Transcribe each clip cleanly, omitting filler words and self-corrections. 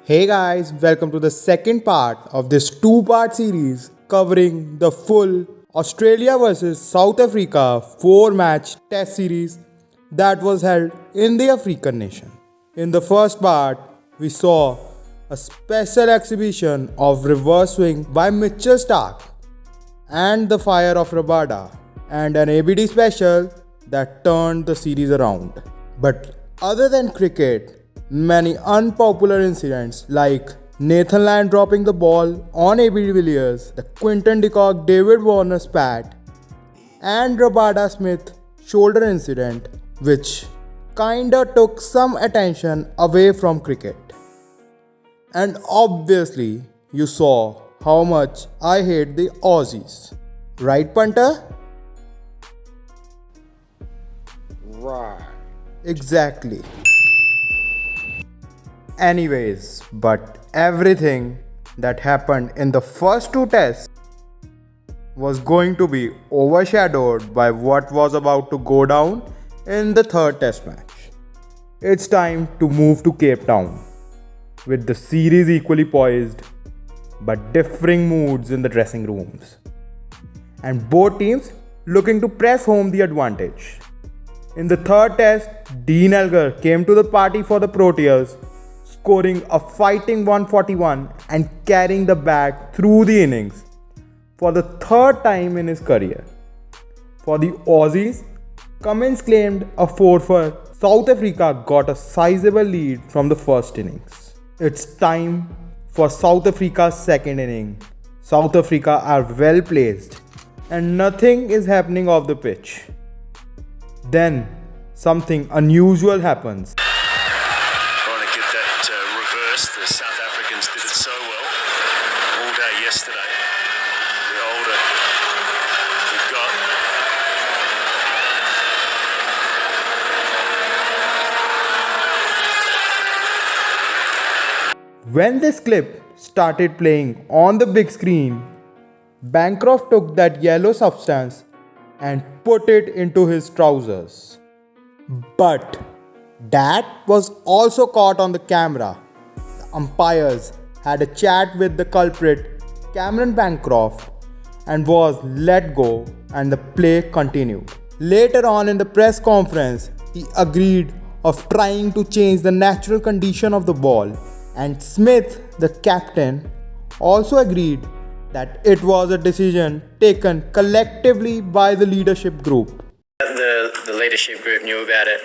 Hey guys, welcome to the second part of this two-part series covering the full Australia vs South Africa 4-match test series that was held in the African nation. In the first part, we saw a special exhibition of reverse swing by Mitchell Starc and the fire of Rabada, and an ABD special that turned the series around. But other than cricket, many unpopular incidents like Nathan Lyon dropping the ball on AB de Villiers, the Quinton de Kock David Warner spat, and Rabada Smith shoulder incident, which kinda took some attention away from cricket. And obviously, you saw how much I hate the Aussies. Right, Punter? Right. Exactly. Anyways, but everything that happened in the first two tests was going to be overshadowed by what was about to go down in the third test match. It's time to move to Cape Town, with the series equally poised but differing moods in the dressing rooms, and both teams looking to press home the advantage. In the third test, Dean Elgar came to the party for the Proteas, scoring a fighting 141 and carrying the bat through the innings for the third time in his career. For the Aussies, Cummins claimed a 4 for South Africa got a sizable lead from the first innings. It's time for South Africa's second inning. South Africa are well placed and nothing is happening off the pitch. Then something unusual happens. Trying to get that reversed. The South Africans did it so well all day yesterday. The older we've got. When this clip started playing on the big screen, Bancroft took that yellow substance and put it into his trousers. But that was also caught on the camera. The umpires had a chat with the culprit, Cameron Bancroft, and was let go, and the play continued. Later on in the press conference, he agreed of trying to change the natural condition of the ball, and Smith, the captain, also agreed that it was a decision taken collectively by the leadership group. The leadership group knew about it.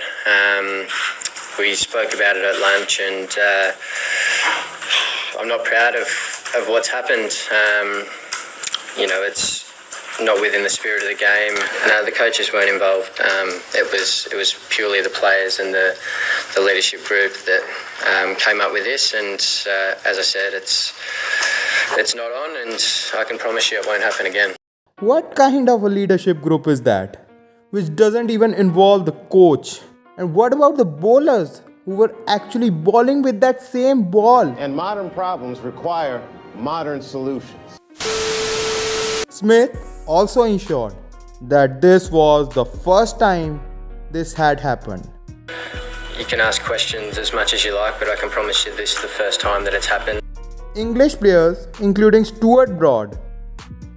We spoke about it at lunch, and I'm not proud of what's happened. It's not within the spirit of the game. No, the coaches weren't involved. It was purely the players and the leadership group that came up with this. And as I said, it's not on, and I can promise you it won't happen again. What kind of a leadership group is that, which doesn't even involve the coach? And what about the bowlers who were actually bowling with that same ball? And modern problems require modern solutions. Smith also ensured that this was the first time this had happened. You can ask questions as much as you like, but I can promise you this is the first time that it's happened. English players, including Stuart Broad,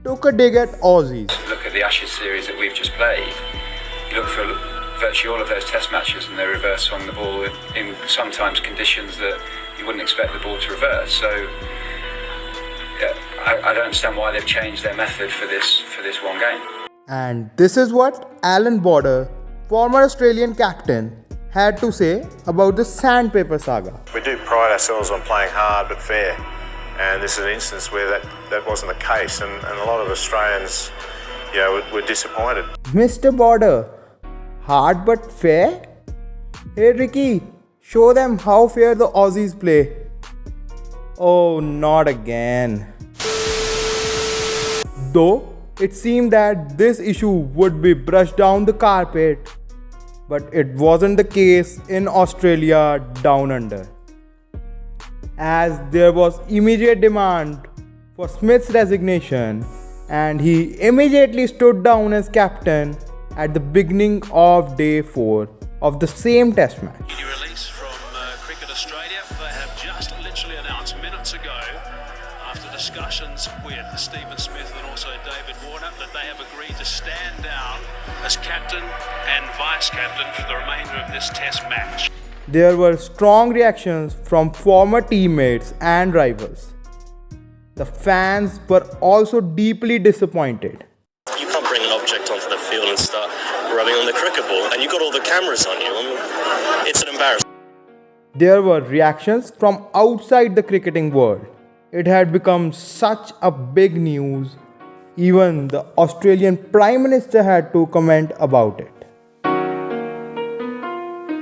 took a dig at Aussies. Look at the Ashes series that we've just played. You look for virtually all of those test matches and they reverse swung the ball in sometimes conditions that you wouldn't expect the ball to reverse. So I don't understand why they've changed their method for this one game. And this is what Alan Border, former Australian captain, had to say about the sandpaper saga. We do pride ourselves on playing hard but fair, and this is an instance where that wasn't the case, and a lot of Australians were disappointed. Mr. Border, hard but fair? Hey Ricky, show them how fair the Aussies play. Oh, not again. Though it seemed that this issue would be brushed down the carpet, but it wasn't the case in Australia down under, as there was immediate demand for Smith's resignation, and he immediately stood down as captain at the beginning of day 4 of the same test match. Release from Cricket Australia. They have just literally announced discussions with Stephen Smith and also David Warner that they have agreed to stand down as captain and vice-captain for the remainder of this test match. There were strong reactions from former teammates and rivals. The fans were also deeply disappointed. You can't bring an object onto the field and start rubbing on the cricket ball, and you've got all the cameras on you. It's an embarrassment. There were reactions from outside the cricketing world. It had become such a big news. Even the Australian Prime Minister had to comment about it.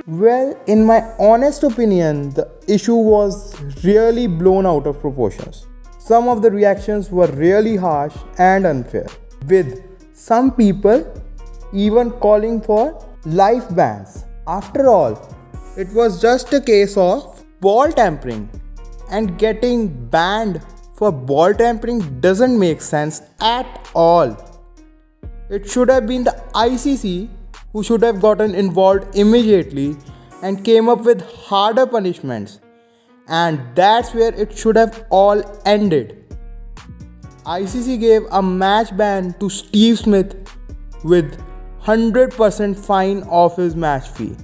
Well, in my honest opinion, the issue was really blown out of proportions. Some of the reactions were really harsh and unfair, with some people even calling for life bans. After all, it was just a case of ball tampering, and getting banned for ball tampering doesn't make sense at all. It should have been the ICC who should have gotten involved immediately and came up with harder punishments, and that's where it should have all ended. ICC gave a match ban to Steve Smith with 100% fine of his match fee,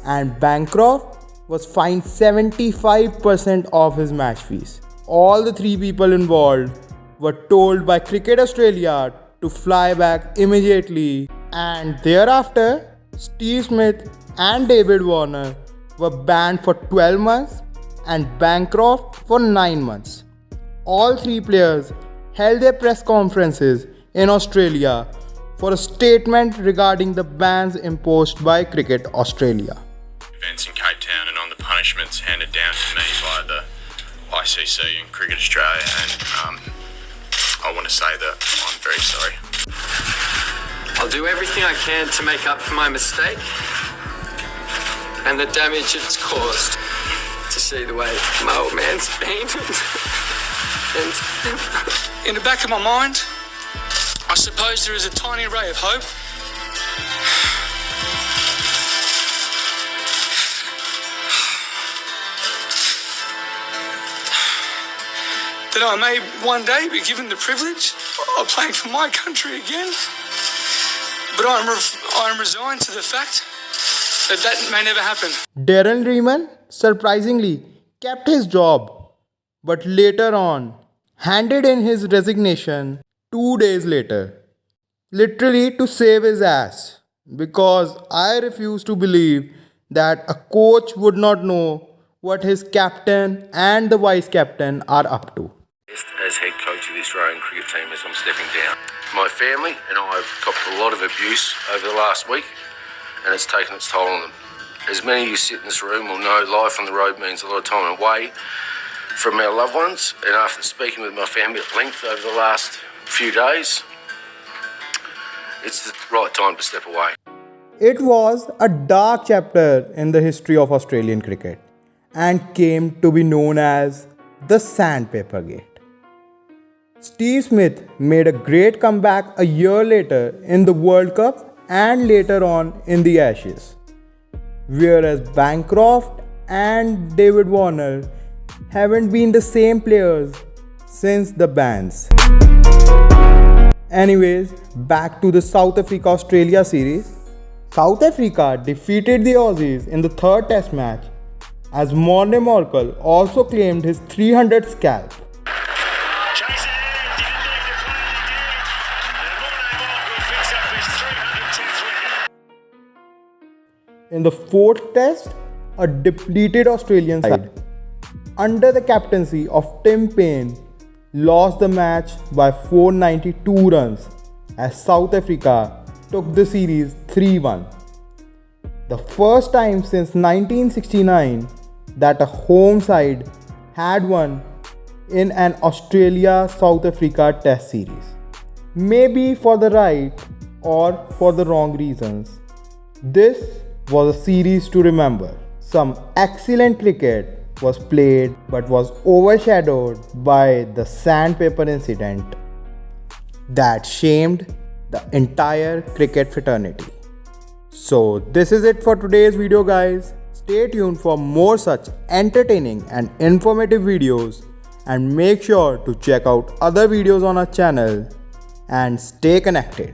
and Bancroft was fined 75% of his match fees. All the three people involved were told by Cricket Australia to fly back immediately, and thereafter Steve Smith and David Warner were banned for 12 months and Bancroft for 9 months. All three players held their press conferences in Australia for a statement regarding the bans imposed by Cricket Australia. Events in Cape Town and on the punishments handed down to me by the ICC and Cricket Australia, and I want to say that I'm very sorry. I'll do everything I can to make up for my mistake and the damage it's caused. To see the way my old man's been. And In the back of my mind, I suppose there is a tiny ray of hope. That I may one day be given the privilege of playing for my country again. But I'm resigned to the fact that may never happen. Darren Riemann surprisingly kept his job, but later on handed in his resignation 2 days later, literally to save his ass, because I refuse to believe that a coach would not know what his captain and the vice captain are up to. As head coach of the Australian cricket team, as I'm stepping down, my family and I have copped a lot of abuse over the last week, and it's taken its toll on them. As many of you sit in this room will know, life on the road means a lot of time away from our loved ones, and after speaking with my family at length over the last few days, it's the right time to step away. It was a dark chapter in the history of Australian cricket and came to be known as the Sandpaper Gate. Steve Smith made a great comeback a year later in the World Cup and later on in the Ashes, whereas Bancroft and David Warner haven't been the same players since the bans. Anyways, back to the South Africa-Australia series. South Africa defeated the Aussies in the third test match, as Morne Morkel also claimed his 300th scalp. In the fourth test, a depleted Australian side, under the captaincy of Tim Paine, lost the match by 492 runs as South Africa took the series 3-1. The first time since 1969 that a home side had won in an Australia-South Africa test series. Maybe for the right or for the wrong reasons. This was a series to remember. Some excellent cricket was played but was overshadowed by the sandpaper incident that shamed the entire cricket fraternity. So this is it for today's video, guys. Stay tuned for more such entertaining and informative videos, and make sure to check out other videos on our channel and stay connected.